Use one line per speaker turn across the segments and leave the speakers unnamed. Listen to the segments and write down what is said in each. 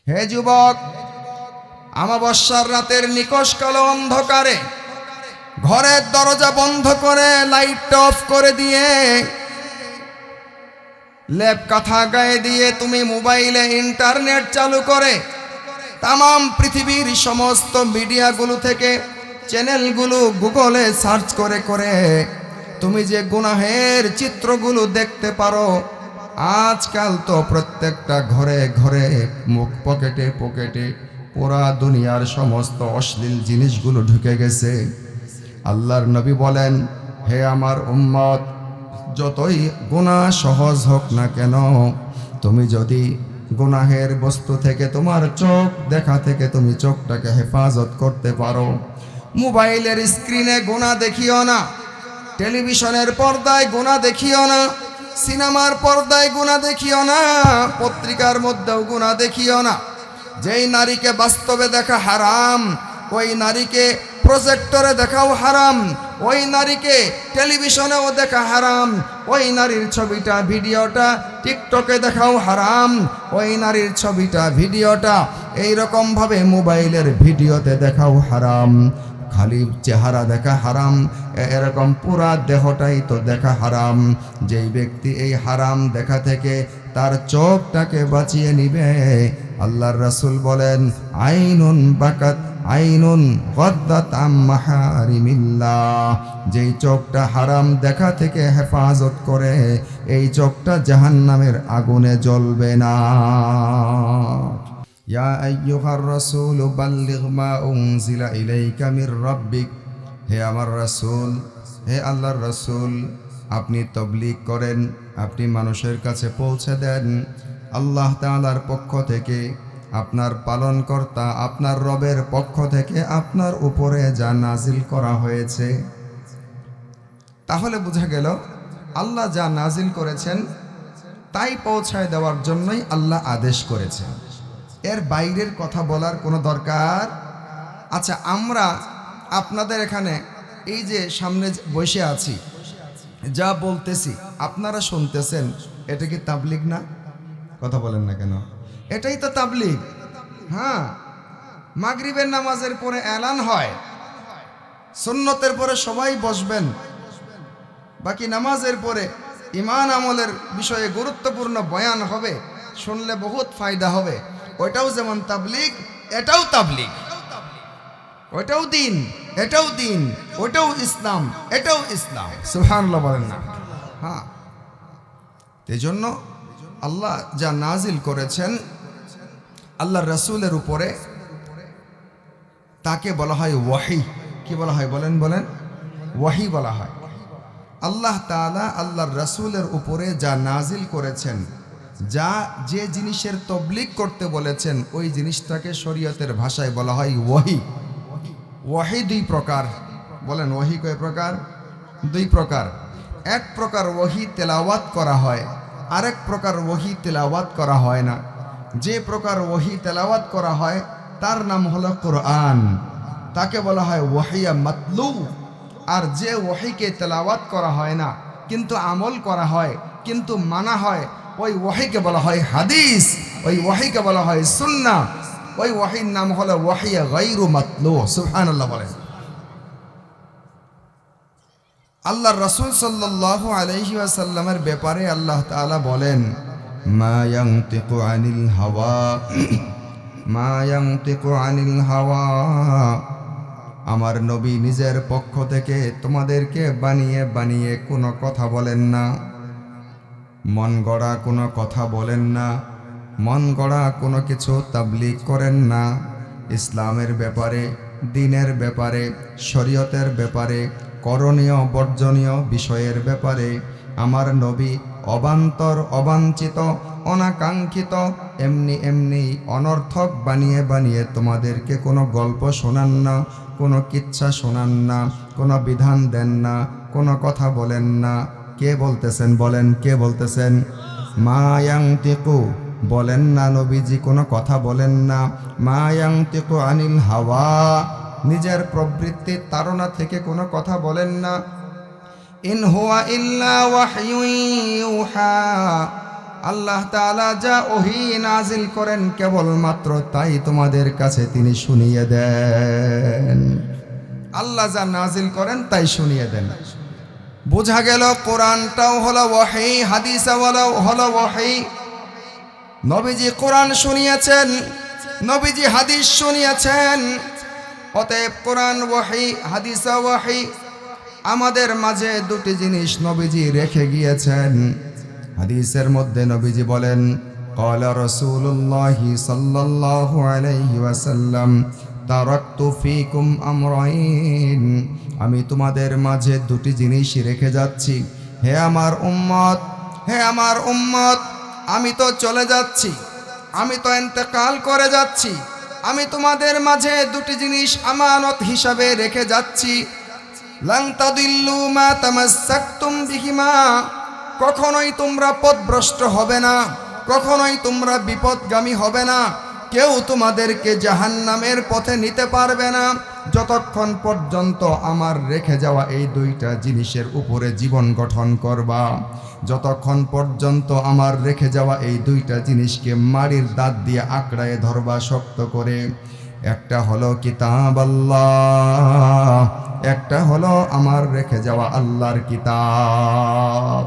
হে যুবক, আমাবস্যার রাতের নিকষ কালো অন্ধকারে ঘরের দরজা বন্ধ করে লাইট অফ করে দিয়ে লেপ কাঁথা গায়ে দিয়ে তুমি মোবাইলে ইন্টারনেট চালু করে তামাম পৃথিবীর সমস্ত মিডিয়াগুলো থেকে চ্যানেলগুলো গুগলে সার্চ করে করে তুমি যে গুনাহের চিত্রগুলো দেখতে পারো, আজকাল তো প্রত্যেকটা ঘরে ঘরে মুখ পকেটে পকেটে পুরা দুনিয়ার সমস্ত অশ্লীল জিনিসগুলো ঢুকে গেছে। আল্লাহর নবী বলেন, হে আমার উম্মত, যতই গুনাহ সহজ হোক না কেন, তুমি যদি গুনাহের বস্তু থেকে তোমার চোখ দেখা থেকে তুমি চোখটাকে হেফাজত করতে পারো, মোবাইলের স্ক্রিনে গুনাহ দেখিও না, টেলিভিশনের পর্দায় গুনাহ দেখিও না, সিনেমার পর্দায় গুনাহ দেখিও না, পত্রিকার মধ্যেও গুনাহ দেখিও না। যেই নারীকে বাস্তবে দেখা হারাম, ওই নারীকে প্রজেক্টরে দেখাও হারাম, ওই নারীকে টেলিভিশনেও দেখা হারাম, ওই নারীর ছবিটা ভিডিওটা টিকটকে দেখাও হারাম, ওই নারীর ছবিটা ভিডিওটা এইরকমভাবে মোবাইলের ভিডিওতে দেখাও হারাম। খালি চেহারা দেখা হারাম, এরকম পুরা দেহটাই তো দেখা হারাম। যেই ব্যক্তি এই হারাম দেখা থেকে তার চোখটাকে বাঁচিয়ে নিবে, আল্লাহর রাসূল বলেন, আইনুন বাকাত আইনুন গদ্দাত আম মাহারিমিল্লাহ। যেই চোখটা হারাম দেখা থেকে হেফাজত করে, এই চোখটা জাহান্নামের আগুনে জ্বলবে না। ইয়া আইয়ুহার রাসূল বাল্লিগ মা উনজিলা ইলাইকা মির রাব্বিক। হে আমার রাসূল, হে আল্লাহর রাসূল, আপনি তাবলীগ করেন, আপনি মানুষের কাছে পৌঁছে দেন আল্লাহ তাআলার পক্ষ থেকে, আপনার পালনকর্তা আপনার রবের পক্ষ থেকে আপনার উপরে যা নাজিল করা হয়েছে। তাহলে বোঝা গেল আল্লাহ যা নাজিল করেছেন তাই পৌঁছায় দেওয়ার জন্যই আল্লাহ আদেশ করেছেন। এর বাইরের কথা বলার কোনো দরকার? আচ্ছা, আমরা আপনাদের এখানে এই যে সামনে বসে আছি, যা বলতেছি আপনারা শুনতেছেন, এটা কি তাবলীগ না? কথা বলেন না কেন? এটাই তো তাবলীগ। হ্যাঁ, মাগরিবের নামাজের পরে এলান হয়, সুন্নতের পরে সবাই বসবেন, বাকি নামাজের পরে ঈমান আমলের বিষয়ে গুরুত্বপূর্ণ বয়ান হবে, শুনলে বহুত ফায়দা হবে। ওইটাও যেমন তাবলীগ, এটাও তাবলীগ। ওইটাও দিন, এটাও দিন, ওইটাও ইসলাম, এটাও ইসলাম। সুবহানাল্লাহ বলেন না? হ্যাঁ, এই জন্য আল্লাহ যা নাজিল করেছেন আল্লাহর রাসূলের উপরে, তাকে বলা হয় ওয়াহি। কি বলা হয় বলেন? বলেন, ওয়াহি বলা হয়। আল্লাহ তাআলা আল্লাহর রাসূলের উপরে যা নাজিল করেছেন, যা যে জিনিসের তাবলীগ করতে বলেছেন, ওই জিনিসটাকে শরীয়তের ভাষায় বলা হয় ওয়াহি। ওয়াহি দুই প্রকার। বলেন, ওয়াহি কয় প্রকার? দুই প্রকার। এক প্রকার ওয়াহি তেলাওয়াত করা হয়, আরেক প্রকার ওয়াহি তেলাওয়াত করা হয় না। যে প্রকার ওয়াহি তেলাওয়াত করা হয় তার নাম হলো কোরআন, তাকে বলা হয় ওয়াহিয়া মাতলু। আর যে ওয়াহিকে তেলাওয়াত করা হয় না কিন্তু আমল করা হয়, কিন্তু মানা হয়, ওই ওয়াহিকে বলা হয় হাদিস, ওই ওয়াহিকে বলা হয় সুন্নাহ। ওই ওয়াহির নাম হলো ওয়াহিয়া গায়রু মাতলু। সুবহানাল্লাহ বলেন। আল্লাহর রাসূল সাল্লাল্লাহু আলাইহি ওয়াসাল্লামের ব্যাপারে আল্লাহ তাআলা বলেন, মা ইয়ানতিকু আনিল হাওয়া, মা ইয়ানতিকু আনিল হাওয়া। আমার নবী নিজের পক্ষ থেকে তোমাদেরকে বানিয়ে বানিয়ে কোনো কথা বলেন না, মন গড়া কোনো কথা বলেন না, মন গড়া কোনো কিছু তাবলীগ করেন না। ইসলামের ব্যাপারে, দ্বীনের ব্যাপারে, শরীয়তের ব্যাপারে, করণীয় বর্জনীয় বিষয়ের ব্যাপারে আমার নবী অবান্তর, অবাঞ্ছিত, অনাকাঙ্ক্ষিত এমনি এমনি অনর্থক বানিয়ে বানিয়ে তোমাদেরকে কোনো গল্প শোনান না, কোনো কিচ্ছা শোনান না, কোনো বিধান দেন না, কোনো কথা বলেন না। কে বলতেছেন? বলেন, কে বলতেছেন? মা ইয়ানতিকু, বলেন না নবীজি কোনো কথা বলেন না। মা ইয়ানতিকু আনিল হাওয়া, নিজের প্রবৃত্তির তাড়না থেকে কোনো কথা বলেন না। ইন হুয়া ইল্লা ওয়াহয়ুন ইউহা, আল্লাহ তাআলা যা ওহী নাজিল করেন কেবলমাত্র তাই তোমাদের কাছে তিনি শুনিয়ে দেন। আল্লাহ যা নাজিল করেন তাই শুনিয়ে দেন। বোঝা গেল কোরআনটাও হলো ওহী, হাদিসও হলো ওহী। নবীজি কোরআন শুনিয়েছেন, নবীজি হাদিস শুনিয়েছেন। অতএব কোরআন ওহী, হাদিস ওহী। আমাদের মাঝে দুটি জিনিস নবীজি রেখে গিয়েছেন। হাদিসের মধ্যে নবীজি বলেন, ক্বালা রাসূলুল্লাহি সাল্লাল্লাহু আলাইহি ওয়াসাল্লাম তারাকতু ফীকুম আমরাইন, আমি তোমাদের মাঝে দুটি জিনিস রেখে যাচ্ছি। হে আমার উম্মত, হে আমার উম্মত, আমি তো চলে যাচ্ছি, আমি তো ইন্তেকাল করে যাচ্ছি, আমি তোমাদের মাঝে দুটি জিনিস আমানত হিসাবে রেখে যাচ্ছি। লান তাদিল্লু মা তামাসসাকতুম বিহিমা, কখনোই তোমরা পথভ্রষ্ট হবে না, কখনোই তোমরা বিপদগামী হবে না। কেউ তোমাদেরকে জাহান্নামের পথে নিতে পারবে না যতক্ষণ পর্যন্ত আমার রেখে যাওয়া এই দুইটা জিনিসের উপরে জীবন গঠন করবা, যতক্ষণ পর্যন্ত আমার রেখে যাওয়া এই দুইটা জিনিসকে মাড়ির দাঁত দিয়ে আঁকড়ায় ধরবা শক্ত করে। একটা হলো কিতাব আল্লাহ, একটা হলো আমার রেখে যাওয়া আল্লাহর কিতাব।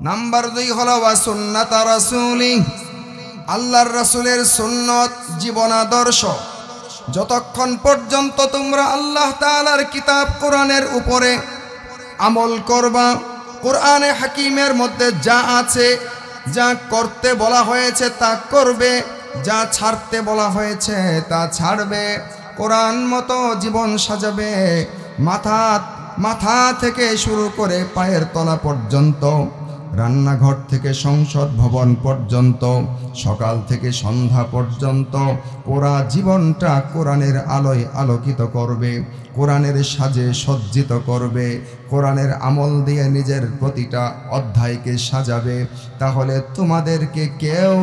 নাম্বার 2 হলো ওয়া সুন্নাত রাসূলি, আল্লাহর রাসূলের সুন্নত, জীবন আদর্শ। যতক্ষণ পর্যন্ত তোমরা আল্লাহ তাআলার কিতাব কোরআনের উপরে আমল করবা, কোরআনে হাকিমের মধ্যে যা আছে, যা করতে বলা হয়েছে তা করবে, যা ছাড়তে বলা হয়েছে তা ছাড়বে, কোরআন মতো জীবন সাজাবে। মাথা থেকে শুরু করে পায়ের তলা পর্যন্ত, রান্নাঘর থেকে সংসদ ভবন পর্যন্ত, সকাল থেকে সন্ধ্যা পর্যন্ত পুরা জীবনটা কোরআনের আলোয় আলোকিত করবে, কোরআনের সাজে সজ্জিত করবে, কোরআনের আমল দিয়ে নিজের প্রতিটা অধ্যায়কে সাজাবে। তাহলে তোমাদেরকে কেউ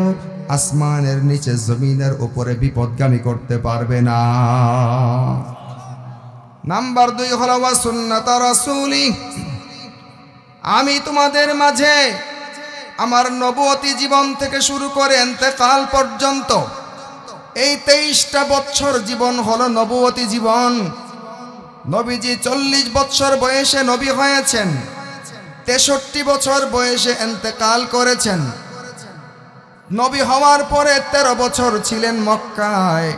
আসমানের নিচে জমিনের উপরে বিপদগামী করতে পারবে না। নাম্বার 2 হলো ওয়া সুন্নাত রাসূলি, আমি তোমাদের মাঝে আমার নবুয়তি জীবন থেকে শুরু করে ইন্তেকাল পর্যন্ত এই 23টা বছর জীবন হলো নবুয়তি জীবন। নবীজি 40 বছর বয়সে নবী হয়েছেন, 63 বছর বয়সে ইন্তেকাল করেছেন। নবী হওয়ার পরে 13 বছর ছিলেন মক্কায়,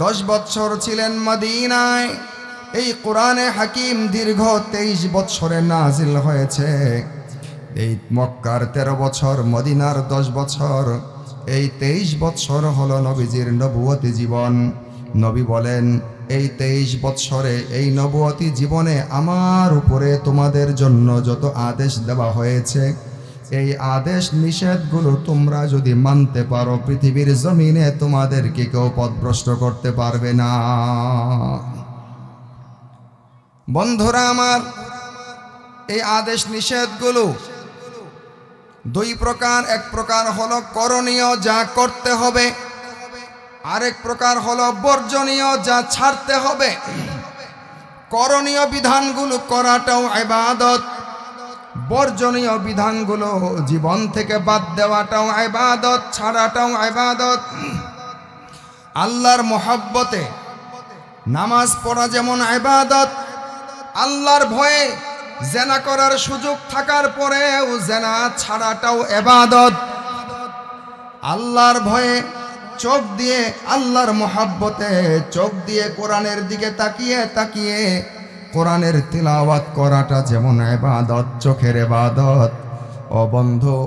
10 বছর ছিলেন মদিনায়। এই কোরআনে হাকিম দীর্ঘ 23 বছরে নাজিল হয়েছে। এই মক্কার 13 বছর, মদিনার 10 বছর, এই 23 বছর হলো নবীজির নবুয়তি জীবন। নবী বলেন, এই 23 বছরে এই নবুয়তি জীবনে আমার উপরে তোমাদের জন্য যত আদেশ দেওয়া হয়েছে, এই আদেশ নিষেধগুলো তোমরা যদি মানতে পারো, পৃথিবীর জমিনে তোমাদেরকে কেউ পথভ্রষ্ট করতে পারবে না। বন্ধুরা আমার, এই আদেশ নিষেধগুলো 2 প্রকার। এক প্রকার হলো করণীয়, যা করতে হবে, আরেক প্রকার হলো বর্জনীয়, যা ছাড়তে হবে। করণীয় বিধানগুলো করাটাও ইবাদত, বর্জনীয় বিধানগুলো জীবন থেকে বাদ দেওয়াটাও ইবাদত, ছাড়াটাও ইবাদত। আল্লাহর মহব্বতে নামাজ পড়া যেমন ইবাদত, আল্লাহর ভয়ে জেনা করার সুযোগ থাকার পরেও জেনা ছাড়াটাও ইবাদত। আল্লাহর ভয়ে চোখ দিয়ে, আল্লাহর মহব্বতে চোখ দিয়ে কোরআনের দিকে তাকিয়ে তাকিয়ে কোরআনের তিলাওয়াত করাটা যেমন ইবাদত, চোখের ইবাদত। ও বন্ধু,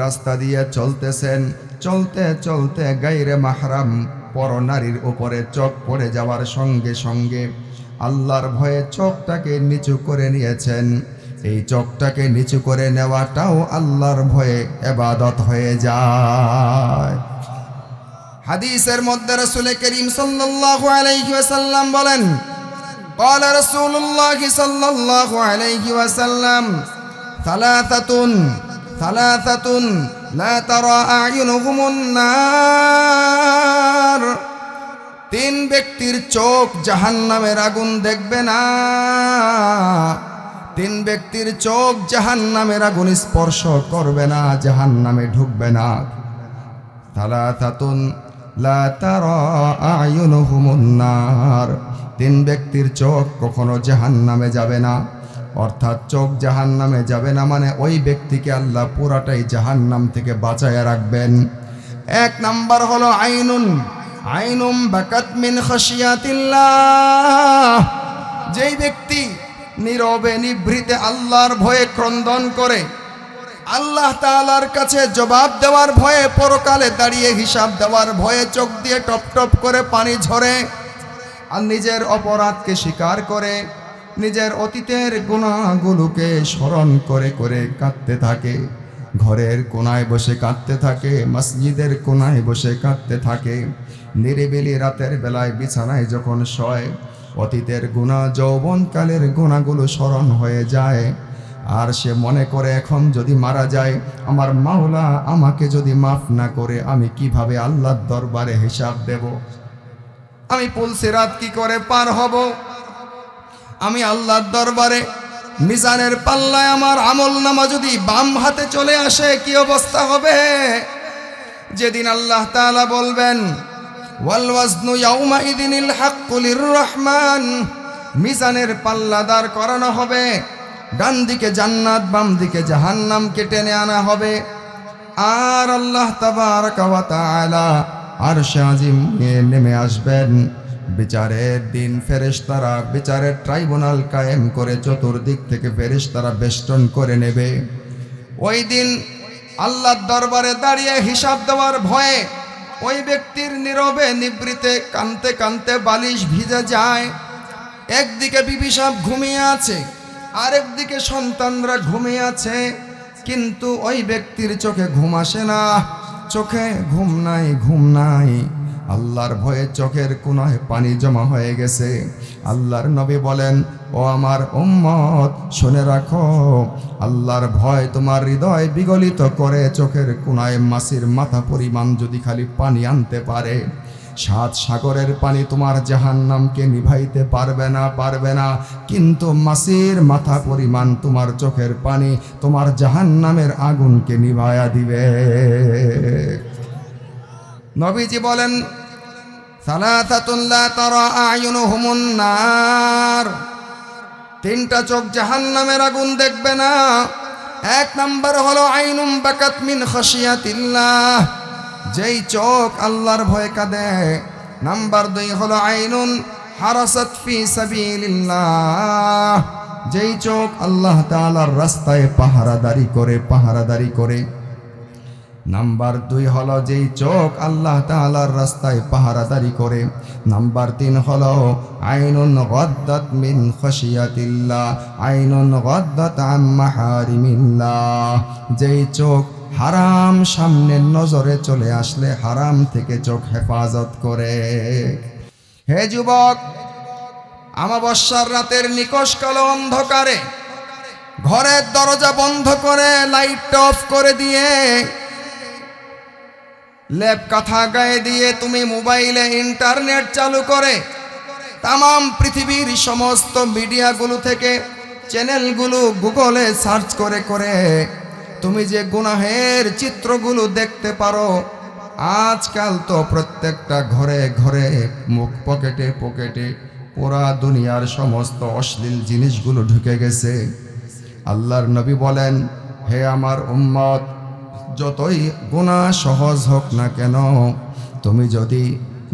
রাস্তা দিয়ে চলতেছেন, চলতে চলতে গায়রে মাহরাম পর নারীর উপরে চোখ পড়ে যাওয়ার সঙ্গে সঙ্গে আল্লাহর ভয়ে চোখটাকে নিচু করে নিয়েছেন। এই চোখটাকে নিচু করে নেওয়াটাও আল্লাহর ভয়ে ইবাদত হয়ে যায়। হাদিসের মধ্যে রাসূল করিম সাল্লাল্লাহু আলাইহি ওয়াসাল্লাম বলেন, قال رسول الله صلى الله عليه وسلم ثلاثة لا ترى أعينهم النار, 3 ব্যক্তির চোখ জাহান্নামের আগুন দেখবে না। তিন ব্যক্তির চোখ জাহান্নামের আগুন স্পর্শ করবে না, জাহান্নামে ঢুকবে না। সালাসাতুন লা তারা আয়ুনুহুমুন নার, তিন ব্যক্তির চোখ কখনো জাহান্নামে যাবে না। অর্থাৎ চোখ জাহান্নামে যাবে না মানে ওই ব্যক্তিকে আল্লাহ পুরাটাই জাহান্নাম থেকে বাঁচায় রাখবেন। এক নাম্বার হলো আইনুন, আইনুম বাকাত মিন খাশিয়াতিল্লাহ, যেই ব্যক্তি নীরবে নিভৃতে আল্লাহর ভয়ে ক্রন্দন করে, আল্লাহ তাআলার কাছে জবাব দেওয়ার ভয়ে, পরকালে দাঁড়িয়ে হিসাব দেওয়ার ভয়ে চোখ দিয়ে টপ টপ করে পানি ঝরে, আর নিজের অপরাধকে স্বীকার করে, নিজের অতীতের গুনাহগুলোকে স্মরণ করে করে কাঁদতে থাকে। ঘরের কোনায় বসে কাঁদতে থাকে, মসজিদের কোনায় বসে কাঁদতে থাকে। নিরিবিলি রাতের বেলায় বিছানায় যখন শয়, অতীতের গুনাহ, যৌবনকালের গুনাহগুলো স্মরণ হয়ে যায়। আর সে মনে করে এখন যদি মারা যায়, আমার মাওলা আমাকে যদি মাফ না করে আমি কিভাবে আল্লাহর দরবারে হিসাব দেব, আমি পুলসিরাত কি করে পার হব, আমি আল্লাহর দরবারে মিজানের পাল্লায় আমার আমল নামা যদি বাম হাতে চলে আসে কি অবস্থা হবে। যেদিন আল্লাহ তাআলা বলবেন ওয়াল ওয়াজনু ইয়াউমা ইদিনিল হাক্কু লিররহমান, মিজানের পাল্লা দাঁড় করানো হবে, ডান দিকে জান্নাত বাম দিকে জাহান্নামকে টেনে আনা হবে। আর আল্লাহ তাবারaka ওয়া তাআলা আরশে আজিম নিয়ে নেমে আসবেন। বিচারের দিন ফেরেশতারা বিচারের ট্রাইব্যুনাল কায়েম করে চতুর্দিক থেকে ফেরেশতারা বেষ্টন করে নেবে। ওই দিন আল্লাহর দরবারে দাঁড়িয়ে হিসাব দেওয়ার ভয়ে ওই ব্যক্তির নীরবে নিভৃতে কানতে কানতে বালিশ ভিজে যায়। একদিকে বিবি সাহেব ঘুমিয়ে আছে, আরেকদিকে সন্তানরা ঘুমিয়ে আছে, কিন্তু ওই ব্যক্তির চোখে ঘুম আসে না, চোখে ঘুম নাই, ঘুম নাই। আল্লাহর ভয়ে চোখের কোণায় পানি জমা হয়ে গেছে। আল্লাহর নবী বলেন, ও আমার উম্মত শুনে রাখো, আল্লাহর ভয় তোমার হৃদয় বিগলিত করে চোখের কোণায় মাছির মাথা পরিমাণ যদি খালি পানি আনতে পারে, 7 সাগরের পানি তোমার জাহান্নামকে নিভাইতে পারবে না, পারবে না। কিন্তু মাছির মাথা পরিমাণ তোমার চোখের পানি তোমার জাহান্নামের আগুনকে নিভায়া দিবে। নবীজি বলেন সালাসাতুন লা তারা আয়ুনুহুমুন নার, তিনটা চোখ জাহান্নামের আগুন দেখবে না। এক নাম্বার হলো আইনুম বাকাত মিন খাশিয়াতিল্লাহ, যেই চোখ আল্লাহর ভয়ে কাঁদে। নাম্বার 2 হলো আইনুন হারাসাত ফি সাবিলিল্লাহ, যেই চোখ আল্লাহ তাআলার রাস্তায় পাহারাদারি করে, পাহারাদারি করে। নাম্বার 2 হলো যেই চোখ আল্লাহ তাআলার রাস্তায় পাহারাদারি করে। নাম্বার 3 হলো আইনুন গাদ্দাত মিন খাশিয়াতিল্লাহ, আইনুন গাদ্দাত আম মাহারিমিল্লাহ, যেই চোখ হারাম সামনের নজরে চলে আসলে হারাম থেকে চোখ হেফাজত করে। হে যুবক, আমাবস্যার রাতের নিকষ কালো অন্ধকারে ঘরের দরজা বন্ধ করে লাইট অফ করে দিয়ে লেপ কাঁথা গায়ে দিয়ে তুমি মোবাইলে ইন্টারনেট চালু করে তামাম পৃথিবীর সমস্ত মিডিয়াগুলো থেকে চ্যানেলগুলো গুগলে সার্চ করে করে তুমি যে গুনাহের চিত্রগুলো দেখতে পারো। আজকাল তো প্রত্যেকটা ঘরে ঘরে মুখ পকেটে পকেটে পুরা দুনিয়ার সমস্ত অশ্লীল জিনিসগুলো ঢুকে গেছে। আল্লাহর নবী বলেন, হে আমার উম্মত, যতই গুনাহ সহজ হোক না কেন, তুমি যদি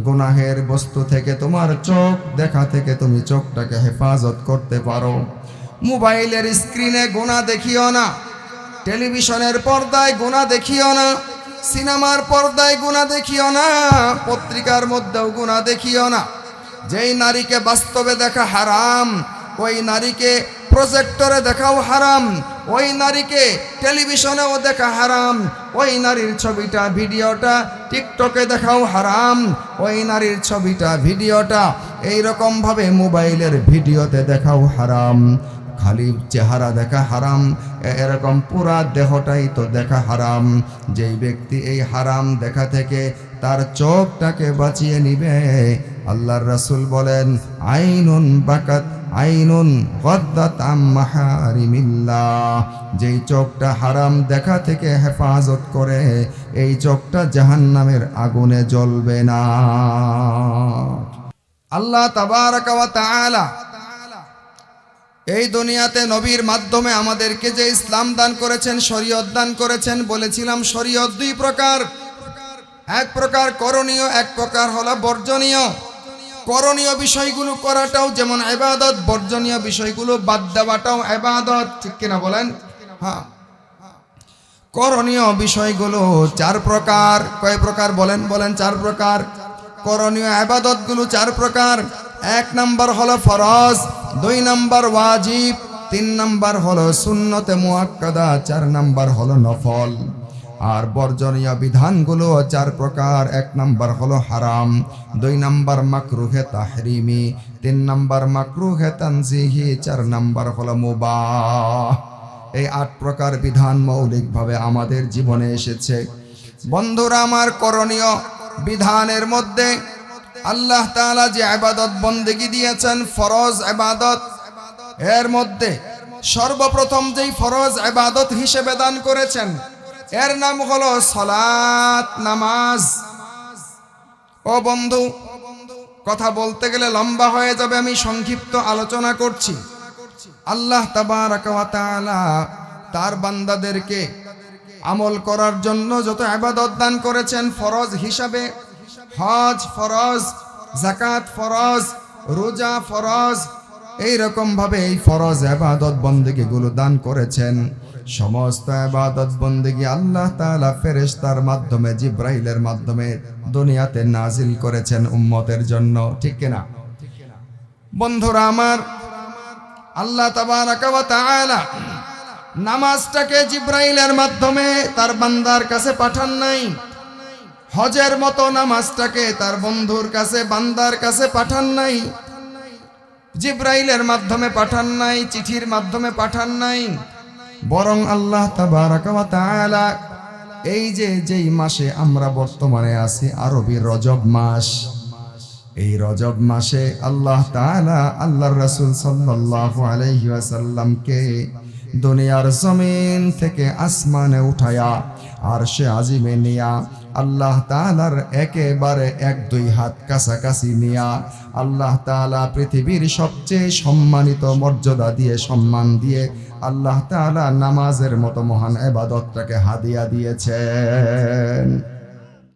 গুনাহের বস্তু থেকে তোমার চোখ দেখা থেকে তুমি চোখটাকে হেফাজত করতে পারো, মোবাইলের স্ক্রিনে গুনাহ দেখিও না, টেলিভিশনের পর্দায় গুনাহ দেখিও না, সিনেমার পর্দায় গুনাহ দেখিও না, পত্রিকার মধ্যেও গুনাহ দেখিও না। যেই নারীকে বাস্তবে দেখা হারাম, ওই নারীকে প্রজেক্টরে দেখাও হারাম, ওই নারীকে টেলিভিশনেও দেখা হারাম, ওই নারীর ছবিটা ভিডিওটা টিকটকে দেখাও হারাম, ওই নারীর ছবিটা ভিডিওটা এইরকমভাবে মোবাইলের ভিডিওতে দেখাও হারাম। খালি চেহারা দেখা হারাম, এরকম পুরা দেহটাই তো দেখা হারাম। যেই ব্যক্তি এই হারাম দেখা থেকে তার চোখটাকে বাঁচিয়ে নিবে, আল্লাহর রাসূল বলেন, আইনুন বাকাত আইনুন গদ্দাত আম মাহারিমিল্লাহ, যেই চোখটা হারাম দেখা থেকে হেফাজত করে, এই চোখটা জাহান্নামের আগুনে জ্বলবে না। আল্লাহ তাবারাকা ওয়া তাআলা এই দুনিয়াতে নবীর মাধ্যমে আমাদেরকে যে ইসলাম দান করেছেন, শরীয়ত দান করেছেন, বলেছিলাম শরীয়ত দুই প্রকার, এক প্রকার করণীয়, এক প্রকার হলো বর্জনীয়। করণীয় বিষয়গুলো করাটাও যেমন ইবাদত, বর্জনীয় বিষয়গুলো বাদ দেওয়াটাও ইবাদত, ঠিক কিনা বলেন? হ্যাঁ, করণীয় বিষয়গুলো চার প্রকার। কয় প্রকার বলেন? বলেন চার প্রকার। করণীয় ইবাদতগুলো চার প্রকার। এক নাম্বার হলো ফরজ, দুই নাম্বার ওয়াজিব, তিন নাম্বার হলো সুন্নতে মুআক্কাদা, চার নাম্বার হলো নফল। আর বর্জনীয় বিধানগুলো চার প্রকার। এক নাম্বার হলো হারাম, দুই নাম্বার মাকরুহে তাহরিমি, তিন নাম্বার মাকরুহে তানজিহি, চার নাম্বার হলো মুবাহ। এই ৮ প্রকার বিধান মৌলিকভাবে আমাদের জীবনে এসেছে। বন্ধুরা আমার, করণীয় বিধানের মধ্যে আল্লাহ তাআলা যে ইবাদত বন্দেগী দিয়েছেন, ফরজ ইবাদত, এর মধ্যে সর্বপ্রথম যেই ফরজ ইবাদত হিসেবে দান করেছেন, এর নাম হলো সালাত, নামাজ। ও বন্ধু, কথা বলতে গেলে লম্বা হয়ে যাবে, আমি সংক্ষিপ্ত আলোচনা করছি। আল্লাহ তাবারাকা ওয়া তাআলা তার বান্দাদেরকে আমল করার জন্য যত ইবাদত দান করেছেন ফরজ হিসাবে, হজ ফরজ, যাকাত ফরজ, রোজা ফরজ, এই রকম ভাবে এই ফরজ ইবাদত বন্দেগীগুলো দান করেছেন। সমস্ত ইবাদত বন্দেগী আল্লাহ তাআলা ফেরেশতার মাধ্যমে, জিবরাইলের মাধ্যমে দুনিয়াতে নাজিল করেছেন উম্মতের জন্য, ঠিক কিনা? বন্ধুরা আমার, আল্লাহ তাবারাকা ওয়া তাআলা নামাজটাকে জিবরাইলের মাধ্যমে তার বান্দার কাছে পাঠান নাই। হজের মতো নামাজটাকে তার বন্ধুর কাছে, বান্দার কাছে পাঠান নাই। জিবরাইলের মাধ্যমে পাঠান নাই, চিঠির মাধ্যমে পাঠান নাই, বরং আল্লাহ তাবারাকা ওয়া তাআলা এই যেই মাসে আমরা বর্তমানে আছি, আরবি রজব মাস, এই রজব মাসে আল্লাহ তাআলা আল্লাহর রাসূল সাল্লাল্লাহু আলাইহি ওয়াসাল্লামকে দুনিয়ার জমিন থেকে আসমানে উঠায়া আরশে আজিমে নিয়া, আল্লাহ তাআলার একেবারে ১-২ হাত কাছাকাছি নিয়া আল্লাহ তাআলা পৃথিবীর সবচেয়ে সম্মানিত মর্যাদা দিয়ে, সম্মান দিয়ে আল্লাহ তাআলা নামাজের মতো মহান ইবাদতটাকে হাদিয়া দিয়েছেন।